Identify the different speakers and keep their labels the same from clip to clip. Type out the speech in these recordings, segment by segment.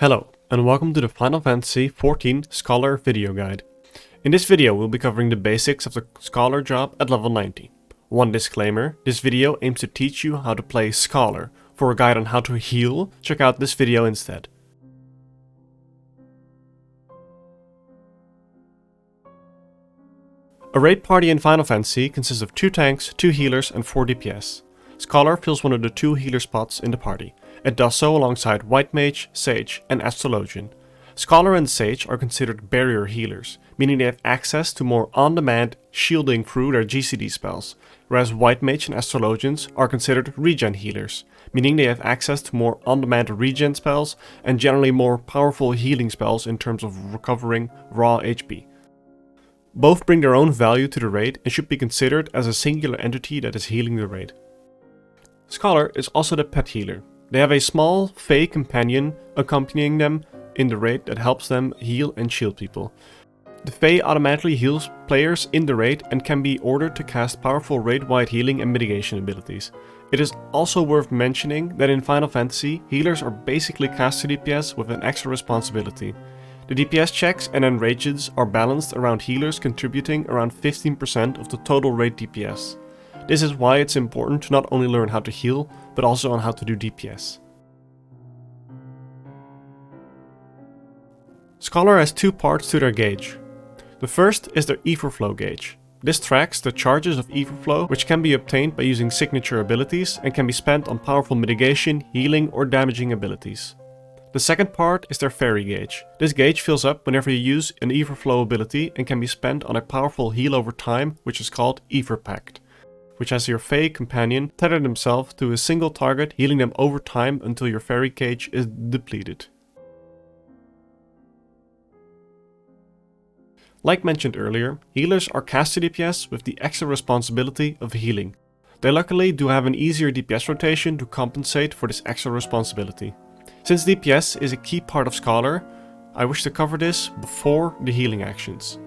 Speaker 1: Hello, and welcome to the Final Fantasy XIV Scholar video guide. In this video we'll be covering the basics of the Scholar job at level 90. One disclaimer, this video aims to teach you how to play Scholar. For a guide on how to heal, check out this video instead. A raid party in Final Fantasy consists of 2 tanks, 2 healers and 4 DPS. Scholar fills one of the 2 healer spots in the party. It does so alongside White Mage, Sage and Astrologian. Scholar and Sage are considered barrier healers, meaning they have access to more on-demand shielding through their GCD spells, whereas White Mage and Astrologians are considered regen healers, meaning they have access to more on-demand regen spells and generally more powerful healing spells in terms of recovering raw HP. Both bring their own value to the raid and should be considered as a singular entity that is healing the raid. Scholar is also the pet healer. They have a small Fey companion accompanying them in the raid that helps them heal and shield people. The Fey automatically heals players in the raid and can be ordered to cast powerful raid-wide healing and mitigation abilities. It is also worth mentioning that in Final Fantasy, healers are basically caster DPS with an extra responsibility. The DPS checks and enrages are balanced around healers contributing around 15% of the total raid DPS. This is why it's important to not only learn how to heal, but also on how to do DPS. Scholar has 2 parts to their gauge. The first is their Ether Flow gauge. This tracks the charges of Ether Flow, which can be obtained by using signature abilities and can be spent on powerful mitigation, healing or damaging abilities. The second part is their Fairy gauge. This gauge fills up whenever you use an Ether Flow ability and can be spent on a powerful heal over time, which is called Ether Pact, which has your Fey companion tether themselves to a single target, healing them over time until your Fairy gauge is depleted. Like mentioned earlier, healers are caster DPS with the extra responsibility of healing. They luckily do have an easier DPS rotation to compensate for this extra responsibility. Since DPS is a key part of Scholar, I wish to cover this before the healing actions.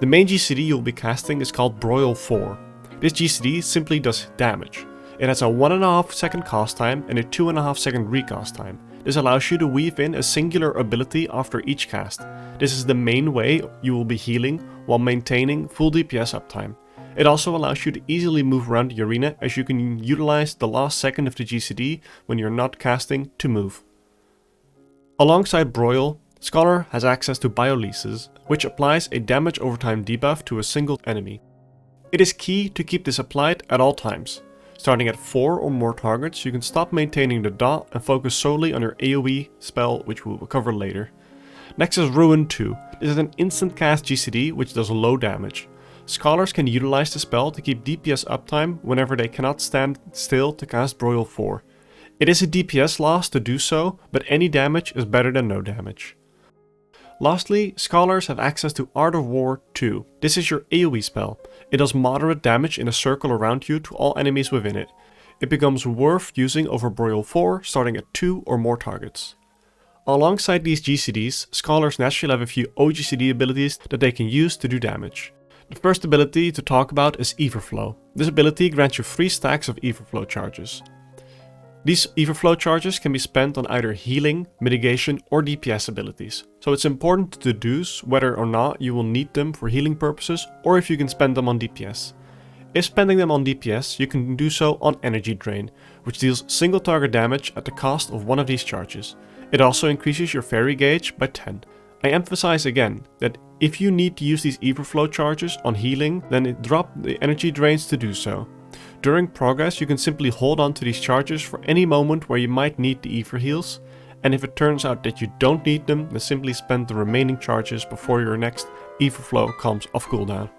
Speaker 1: The main GCD you'll be casting is called Broil 4. This GCD simply does damage. It has a 1.5 second cast time and a 2.5 second recast time. This allows you to weave in a singular ability after each cast. This is the main way you will be healing while maintaining full DPS uptime. It also allows you to easily move around the arena, as you can utilize the last second of the GCD when you're not casting to move. Alongside Broil, Scholar has access to Biolysis, which applies a damage over time debuff to a single enemy. It is key to keep this applied at all times. Starting at 4 or more targets, you can stop maintaining the dot and focus solely on your AoE spell, which we will cover later. Next is Ruin 2. This is an instant cast GCD which does low damage. Scholars can utilize the spell to keep DPS uptime whenever they cannot stand still to cast Broil 4. It is a DPS loss to do so, but any damage is better than no damage. Lastly, Scholars have access to Art of War 2. This is your AoE spell. It does moderate damage in a circle around you to all enemies within it. It becomes worth using over Broil 4, starting at 2 or more targets. Alongside these GCDs, Scholars naturally have a few OGCD abilities that they can use to do damage. The first ability to talk about is Ether Flow. This ability grants you 3 stacks of Ether Flow charges. These Ether Flow charges can be spent on either healing, mitigation or DPS abilities, so it's important to deduce whether or not you will need them for healing purposes or if you can spend them on DPS. If spending them on DPS, you can do so on Energy Drain, which deals single target damage at the cost of one of these charges. It also increases your Fairy gauge by 10. I emphasize again that if you need to use these Ether Flow charges on healing, then drop the Energy Drains to do so. During progress, you can simply hold on to these charges for any moment where you might need the Ether heals, and if it turns out that you don't need them, then simply spend the remaining charges before your next Ether Flow comes off cooldown.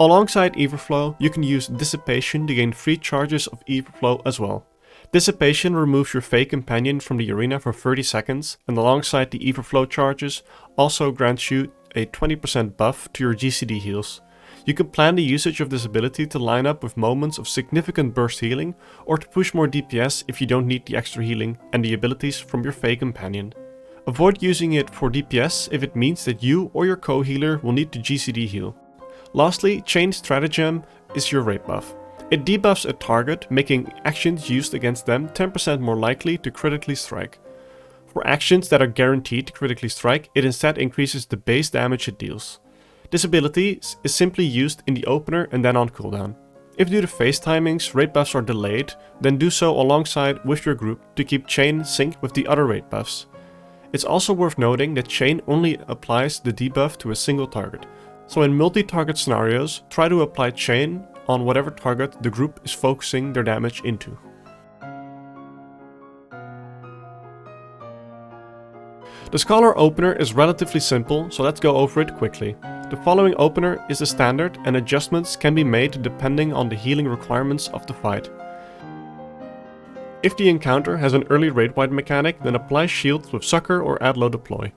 Speaker 1: Alongside Ether Flow, you can use Dissipation to gain 3 charges of Ether Flow as well. Dissipation removes your Fey companion from the arena for 30 seconds, and alongside the Ether Flow charges, also grants you a 20% buff to your GCD heals. You can plan the usage of this ability to line up with moments of significant burst healing, or to push more DPS if you don't need the extra healing and the abilities from your Fey companion. Avoid using it for DPS if it means that you or your co-healer will need to GCD heal. Lastly, Chain Stratagem is your raid buff. It debuffs a target, making actions used against them 10% more likely to critically strike. For actions that are guaranteed to critically strike, it instead increases the base damage it deals. This ability is simply used in the opener and then on cooldown. If due to phase timings raid buffs are delayed, then do so alongside with your group to keep chain synced with the other raid buffs. It's also worth noting that chain only applies the debuff to a single target, so in multi-target scenarios, try to apply chain on whatever target the group is focusing their damage into. The Scholar opener is relatively simple, so let's go over it quickly. The following opener is the standard, and adjustments can be made depending on the healing requirements of the fight. If the encounter has an early raid wipe mechanic, then apply shields with Succor or add low deploy.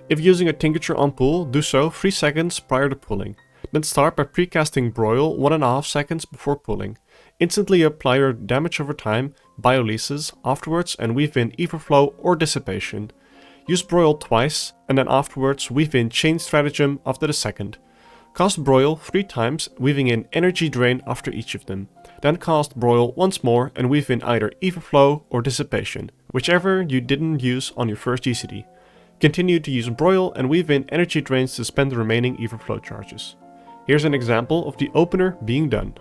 Speaker 1: If using a Tincture on pull, do so 3 seconds prior to pulling. Then start by precasting Broil 1.5 seconds before pulling. Instantly apply your damage over time, bioleases, afterwards and weave in Everflow or Dissipation. Use Broil twice, and then afterwards weave in Chain Stratagem after the second. Cast Broil 3 times, weaving in Energy Drain after each of them. Then cast Broil once more and weave in either Everflow or Dissipation, whichever you didn't use on your first GCD. Continue to use Broil and weave in Energy Drains to spend the remaining Everflow charges. Here's an example of the opener being done.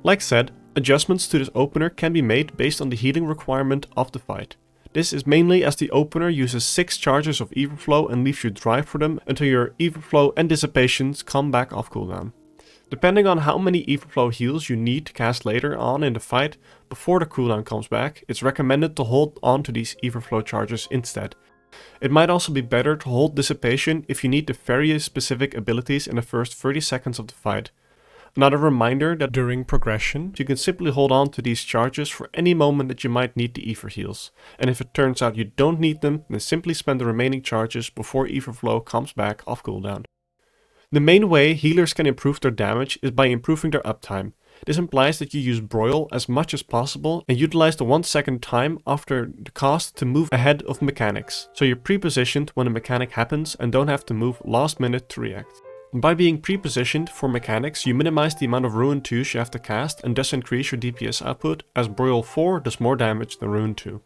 Speaker 1: Like said, adjustments to this opener can be made based on the healing requirement of the fight. This is mainly as the opener uses 6 charges of Everflow and leaves you dry for them until your Everflow and Dissipations come back off cooldown. Depending on how many Everflow heals you need to cast later on in the fight before the cooldown comes back, it's recommended to hold on to these Everflow charges instead. It might also be better to hold Dissipation if you need the very specific abilities in the first 30 seconds of the fight. Another reminder that during progression, you can simply hold on to these charges for any moment that you might need the Ever heals, and if it turns out you don't need them, then simply spend the remaining charges before Everflow comes back off cooldown. The main way healers can improve their damage is by improving their uptime. This implies that you use Broil as much as possible and utilize the 1 second time after the cast to move ahead of mechanics, so you're pre-positioned when a mechanic happens and don't have to move last minute to react. By being pre-positioned for mechanics, you minimize the amount of Ruin 2s you have to cast and thus increase your DPS output, as Broil 4 does more damage than Ruin 2.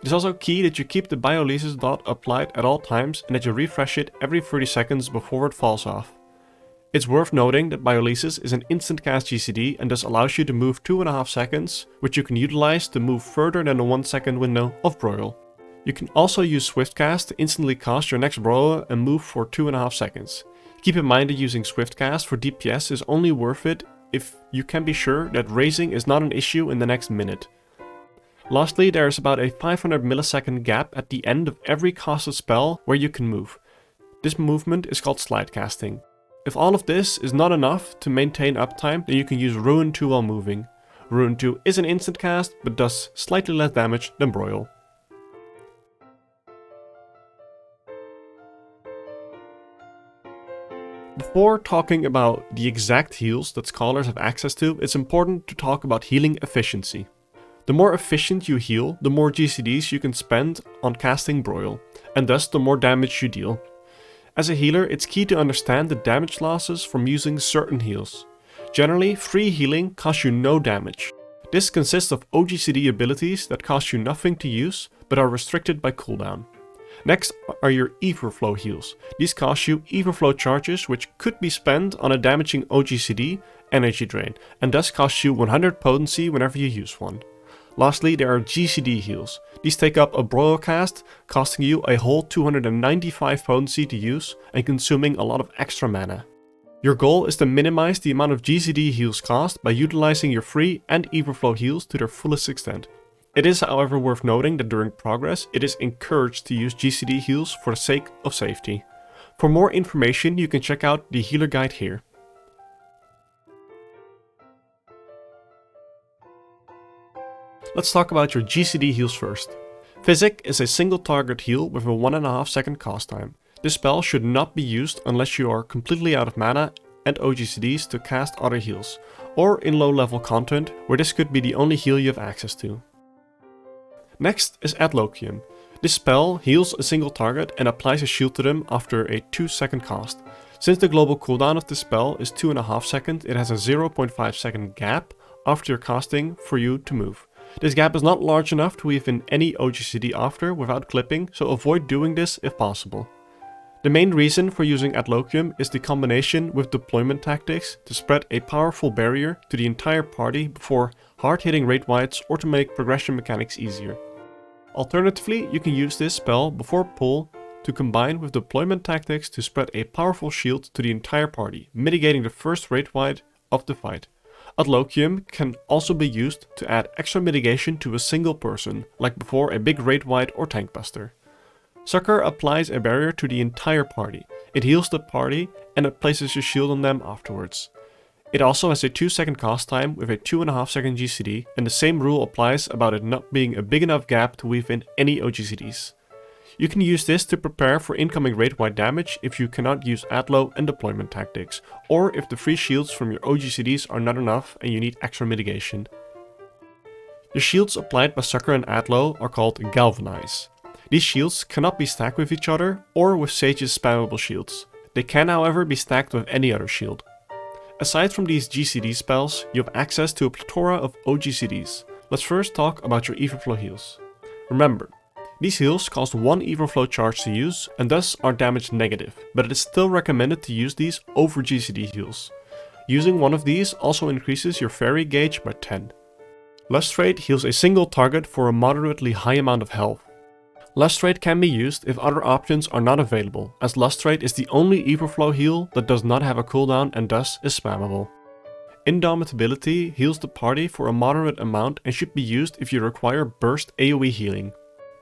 Speaker 1: It is also key that you keep the Bioleases dot applied at all times and that you refresh it every 30 seconds before it falls off. It's worth noting that Bioleases is an instant cast GCD and thus allows you to move 2.5 seconds, which you can utilize to move further than the 1 second window of Broil. You can also use Swift Cast to instantly cast your next Broil and move for 2.5 seconds. Keep in mind that using Swift Cast for DPS is only worth it if you can be sure that raising is not an issue in the next minute. Lastly, there is about a 500 millisecond gap at the end of every casted spell where you can move. This movement is called slide casting. If all of this is not enough to maintain uptime, then you can use Ruin 2 while moving. Ruin 2 is an instant cast, but does slightly less damage than Broil. Before talking about the exact heals that Scholars have access to, it's important to talk about healing efficiency. The more efficient you heal, the more GCDs you can spend on casting Broil, and thus the more damage you deal. As a healer, it's key to understand the damage losses from using certain heals. Generally, free healing costs you no damage. This consists of OGCD abilities that cost you nothing to use, but are restricted by cooldown. Next are your Everflow heals. These cost you Everflow charges, which could be spent on a damaging OGCD, Energy Drain, and thus cost you 100 potency whenever you use one. Lastly, there are GCD heals. These take up a Broil cast, costing you a whole 295 potency to use and consuming a lot of extra mana. Your goal is to minimize the amount of GCD heals cost by utilizing your free and Everflow heals to their fullest extent. It is however worth noting that during progress, it is encouraged to use GCD heals for the sake of safety. For more information, you can check out the healer guide here. Let's talk about your GCD heals first. Physic is a single target heal with a 1.5 second cast time. This spell should not be used unless you are completely out of mana and OGCDs to cast other heals, or in low level content where this could be the only heal you have access to. Next is Adloquium. This spell heals a single target and applies a shield to them after a 2-second cast. Since the global cooldown of this spell is 2.5 seconds, it has a 0.5 second gap after your casting for you to move. This gap is not large enough to weave in any OGCD after without clipping, so avoid doing this if possible. The main reason for using Adloquium is the combination with deployment tactics to spread a powerful barrier to the entire party before hard-hitting raid wights or to make progression mechanics easier. Alternatively, you can use this spell before pull to combine with deployment tactics to spread a powerful shield to the entire party, mitigating the first raid wight of the fight. Adloquium can also be used to add extra mitigation to a single person, like before a big raid wight or tank buster. Sucker applies a barrier to the entire party. It heals the party and it places a shield on them afterwards. It also has a 2-second cast time with a 2.5 second GCD, and the same rule applies about it not being a big enough gap to weave in any OGCDs. You can use this to prepare for incoming raid wide damage if you cannot use Adlo and deployment tactics, or if the free shields from your OGCDs are not enough and you need extra mitigation. The shields applied by Sucker and Adlo are called Galvanize. These shields cannot be stacked with each other or with Sage's spammable shields. They can, however, be stacked with any other shield. Aside from these GCD spells, you have access to a plethora of OGCDs. Let's first talk about your Everflow heals. Remember, these heals cost 1 Everflow charge to use and thus are damage negative, but it is still recommended to use these over GCD heals. Using one of these also increases your fairy gauge by 10. Lustrate heals a single target for a moderately high amount of health. Lustrate can be used if other options are not available, as Lustrate is the only Everflow heal that does not have a cooldown and thus is spammable. Indomitability heals the party for a moderate amount and should be used if you require burst AoE healing.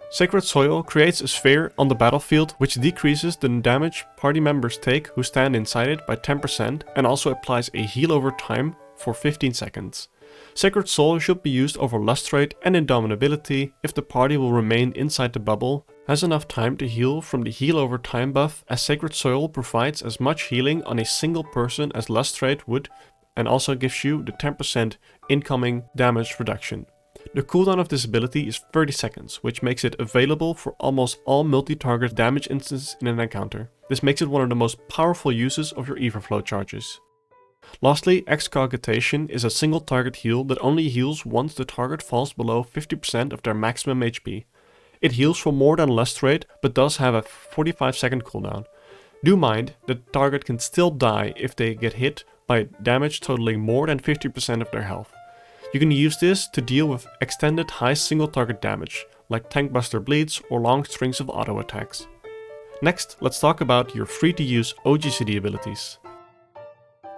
Speaker 1: Sacred Soil creates a sphere on the battlefield which decreases the damage party members take who stand inside it by 10% and also applies a heal over time for 15 seconds. Sacred Soul should be used over Lustrate and Indomitability if the party will remain inside the bubble, has enough time to heal from the heal over time buff, as Sacred Soil provides as much healing on a single person as Lustrate would and also gives you the 10% incoming damage reduction. The cooldown of this ability is 30 seconds, which makes it available for almost all multi-target damage instances in an encounter. This makes it one of the most powerful uses of your Everflow charges. Lastly, Excogitation is a single target heal that only heals once the target falls below 50% of their maximum HP. It heals for more than Lustrate, but does have a 45-second cooldown. Do mind that the target can still die if they get hit by damage totaling more than 50% of their health. You can use this to deal with extended high single target damage, like Tank Buster Bleeds or long strings of auto attacks. Next, let's talk about your free to use OGCD abilities.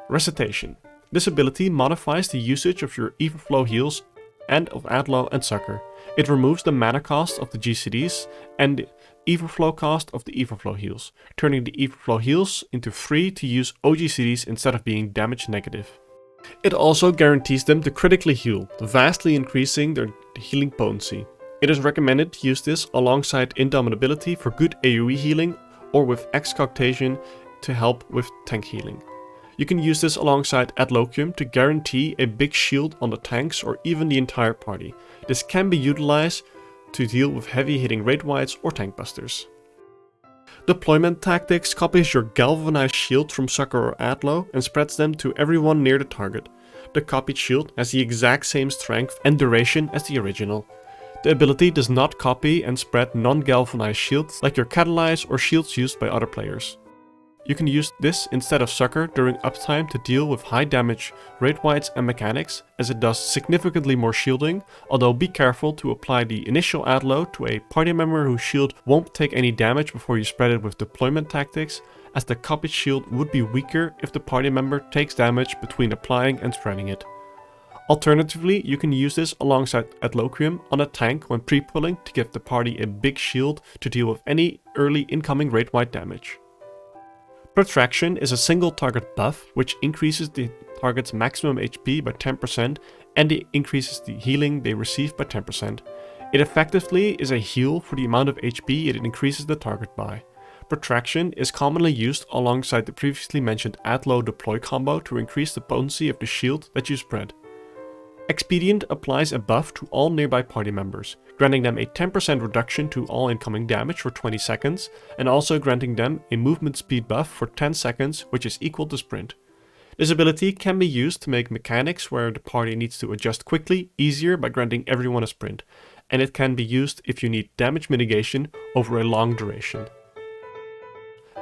Speaker 1: Recitation. This ability modifies the usage of your Everflow heals and of Adlo and Sucker. It removes the mana cost of the GCDs and the Everflow cost of the Everflow heals, turning the Everflow heals into free to use OGCDs instead of being damage negative. It also guarantees them to critically heal, vastly increasing their healing potency. It is recommended to use this alongside Indomitability for good AoE healing or with Excogitation to help with tank healing. You can use this alongside Adloquium to guarantee a big shield on the tanks or even the entire party. This can be utilized to deal with heavy hitting raid wights or tank busters. Deployment Tactics copies your galvanized shield from Sucker or Adlo and spreads them to everyone near the target. The copied shield has the exact same strength and duration as the original. The ability does not copy and spread non-galvanized shields like your Catalyze or shields used by other players. You can use this instead of Sucker during uptime to deal with high damage raid wights and mechanics, as it does significantly more shielding, although be careful to apply the initial Adlo to a party member whose shield won't take any damage before you spread it with Deployment Tactics, as the copied shield would be weaker if the party member takes damage between applying and spreading it. Alternatively, you can use this alongside Adloquium on a tank when pre-pulling to give the party a big shield to deal with any early incoming raid wight damage. Protraction is a single target buff which increases the target's maximum HP by 10% and it increases the healing they receive by 10%. It effectively is a heal for the amount of HP it increases the target by. Protraction is commonly used alongside the previously mentioned add low deploy combo to increase the potency of the shield that you spread. Expedient applies a buff to all nearby party members, granting them a 10% reduction to all incoming damage for 20 seconds, and also granting them a movement speed buff for 10 seconds, which is equal to sprint. This ability can be used to make mechanics where the party needs to adjust quickly easier by granting everyone a sprint, and it can be used if you need damage mitigation over a long duration.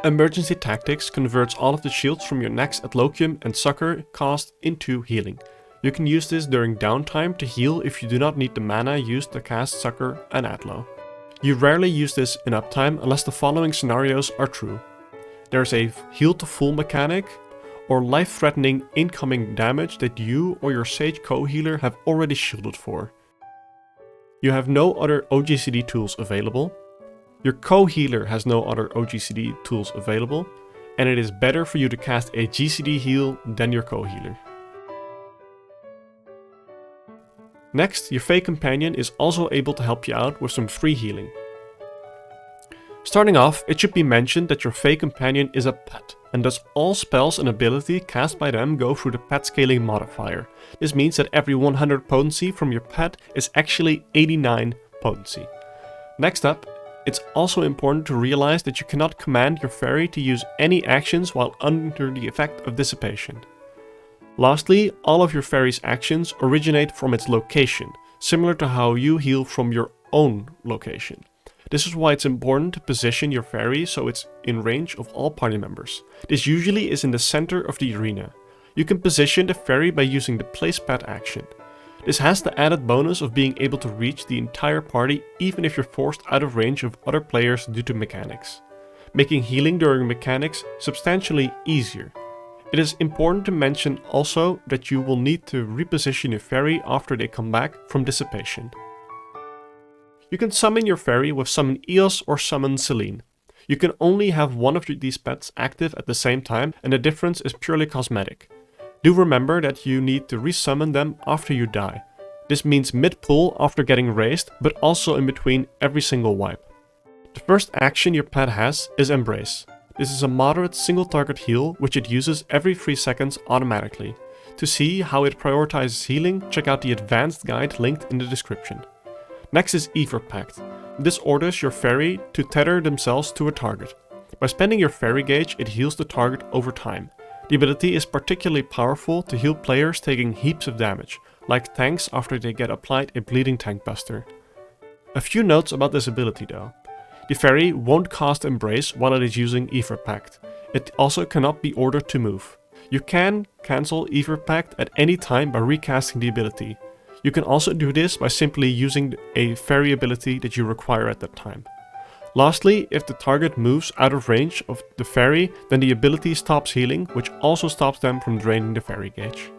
Speaker 1: Emergency Tactics converts all of the shields from your next Adloquium and Succor cost into healing. You can use this during downtime to heal if you do not need the mana used to cast Succor and Adlo. You rarely use this in uptime unless the following scenarios are true. There is a heal to full mechanic, or life-threatening incoming damage that you or your Sage co-healer have already shielded for. You have no other OGCD tools available. Your co-healer has no other OGCD tools available, and it is better for you to cast a GCD heal than your co-healer. Next, your Fey Companion is also able to help you out with some free healing. Starting off, it should be mentioned that your Fey Companion is a pet, and thus all spells and ability cast by them go through the pet scaling modifier. This means that every 100 potency from your pet is actually 89 potency. Next up, it's also important to realize that you cannot command your fairy to use any actions while under the effect of dissipation. Lastly, all of your fairy's actions originate from its location, similar to how you heal from your own location. This is why it's important to position your fairy so it's in range of all party members. This usually is in the center of the arena. You can position the fairy by using the place pet action. This has the added bonus of being able to reach the entire party even if you're forced out of range of other players due to mechanics, making healing during mechanics substantially easier. It is important to mention also that you will need to reposition your fairy after they come back from dissipation. You can summon your fairy with Summon Eos or Summon Selene. You can only have one of these pets active at the same time, and the difference is purely cosmetic. Do remember that you need to resummon them after you die. This means mid-pull after getting raised, but also in between every single wipe. The first action your pet has is Embrace. This is a moderate single target heal which it uses every 3 seconds automatically. To see how it prioritizes healing, check out the advanced guide linked in the description. Next is Ether Pact. This orders your fairy to tether themselves to a target. By spending your fairy gauge, it heals the target over time. The ability is particularly powerful to heal players taking heaps of damage, like tanks after they get applied a bleeding tank buster. A few notes about this ability though. The fairy won't cast Embrace while it is using Ether Pact. It also cannot be ordered to move. You can cancel Ether Pact at any time by recasting the ability. You can also do this by simply using a fairy ability that you require at that time. Lastly, if the target moves out of range of the fairy, then the ability stops healing, which also stops them from draining the fairy gauge.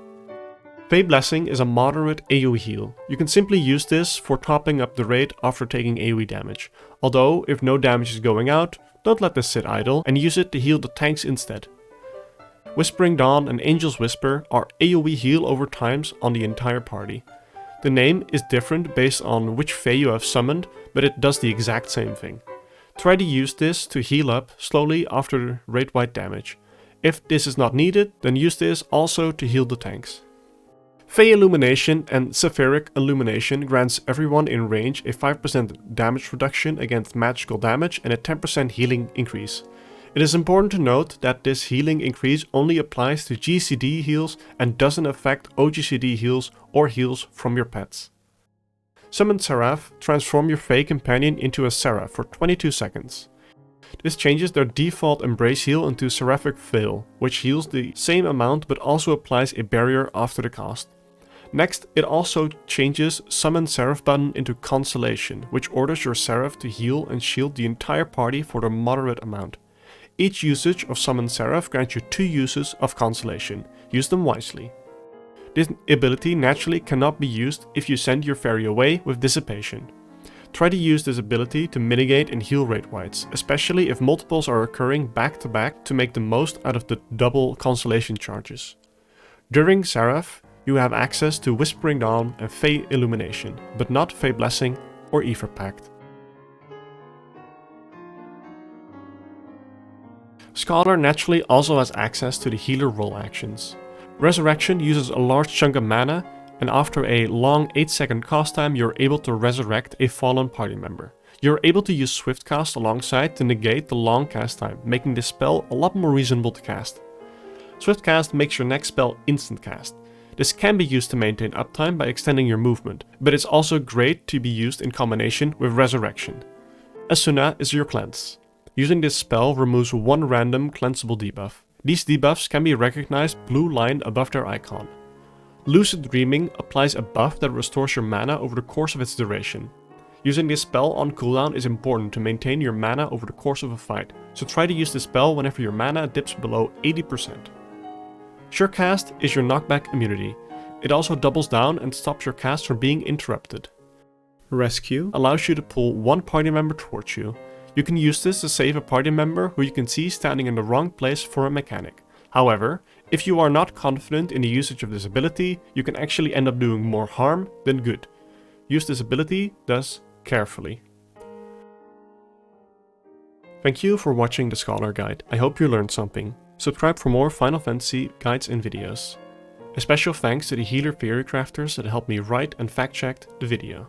Speaker 1: Fey Blessing is a moderate AoE heal. You can simply use this for topping up the rate after taking AoE damage. Although, if no damage is going out, don't let this sit idle and use it to heal the tanks instead. Whispering Dawn and Angel's Whisper are AoE heal over times on the entire party. The name is different based on which Fey you have summoned, but it does the exact same thing. Try to use this to heal up slowly after rate-wide damage. If this is not needed, then use this also to heal the tanks. Fey Illumination and Sephiric Illumination grants everyone in range a 5% damage reduction against magical damage and a 10% healing increase. It is important to note that this healing increase only applies to GCD heals and doesn't affect OGCD heals or heals from your pets. Summon Seraph, transform your Fey Companion into a Seraph for 22 seconds. This changes their default Embrace heal into Seraphic Veil, which heals the same amount but also applies a barrier after the cast. Next, it also changes Summon Seraph button into Consolation, which orders your Seraph to heal and shield the entire party for the moderate amount. Each usage of Summon Seraph grants you 2 uses of Consolation. Use them wisely. This ability naturally cannot be used if you send your fairy away with Dissipation. Try to use this ability to mitigate and heal rate wides, especially if multiples are occurring back to back to make the most out of the double Consolation charges. During Seraph, you have access to Whispering Dawn and Fey Illumination, but not Fey Blessing or Ether Pact. Scholar naturally also has access to the healer role actions. Resurrection uses a large chunk of mana, and after a long 8-second cast time you're able to resurrect a fallen party member. You're able to use Swift Cast alongside to negate the long cast time, making this spell a lot more reasonable to cast. Swift Cast makes your next spell instant cast. This can be used to maintain uptime by extending your movement, but it's also great to be used in combination with Resurrection. Asuna is your cleanse. Using this spell removes one random cleansable debuff. These debuffs can be recognized blue line above their icon. Lucid Dreaming applies a buff that restores your mana over the course of its duration. Using this spell on cooldown is important to maintain your mana over the course of a fight, so try to use this spell whenever your mana dips below 80%. Surecast is your knockback immunity. It also doubles down and stops your cast from being interrupted. Rescue allows you to pull one party member towards you. You can use this to save a party member who you can see standing in the wrong place for a mechanic. However, if you are not confident in the usage of this ability, you can actually end up doing more harm than good. Use this ability, thus, carefully. Thank you for watching the Scholar Guide. I hope you learned something. Subscribe for more Final Fantasy guides and videos. A special thanks to the Healer Theory Crafters that helped me write and fact-checked the video.